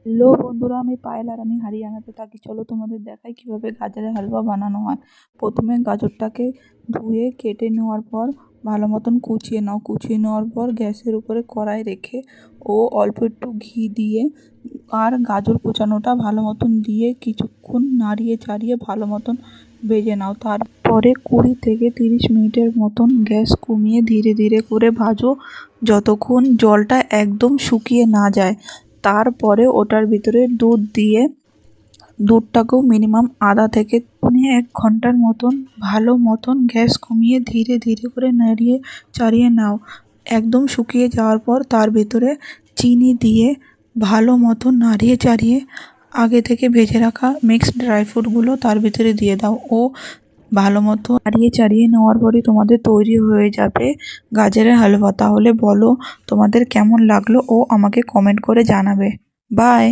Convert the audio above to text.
Hello বন্ধুরা, আমি পায়েল আর আমি হরিয়ানাতে থাকি। চলো তোমাদের দেখাই কিভাবে গাজরের হালুয়া বানানো হয়। প্রথমে গাজরটাকে ধুয়ে কেটে নেওয়ার পর ভালো মতন কুচিয়ে নাও। কুচিয়ে নেওয়ার পর গ্যাসের উপরে কড়াই রেখে ও অল্প একটু ঘি দিয়ে আর গাজর কুচানোটা ভালো মতন দিয়ে কিছুক্ষণ নাড়িয়ে চাড়িয়ে ভালো মতন ভেজে নাও। তারপরে 20 থেকে 30 মিনিটের মতন গ্যাস কমিয়ে ধীরে ধীরে করে ভাজো, যতক্ষণ জলটা একদম শুকিয়ে না যায়। তারপরে ওটার ভিতরে দুধ দিয়ে দুধটাকেও মিনিমাম আধা থেকে 1 ঘন্টার মতন ভালো মতন গ্যাস কমিয়ে ধীরে ধীরে করে নাড়িয়ে চাড়িয়ে নাও। একদম শুকিয়ে যাওয়ার পর তার ভিতরে চিনি দিয়ে ভালো মতো নাড়িয়ে চাড়িয়ে আগে থেকে ভেজে রাখা মিক্সড ড্রাই ফ্রুটগুলো তার ভিতরে দিয়ে দাও ও ভালো মতো নাড়িয়ে চাড়িয়ে নেওয়ার পরে তোমাদের তৈরি হয়ে যাবে গাজরের হালুয়া। তাহলে বলো তোমাদের কেমন লাগলো ও আমাকে কমেন্ট করে জানাবে। বাই।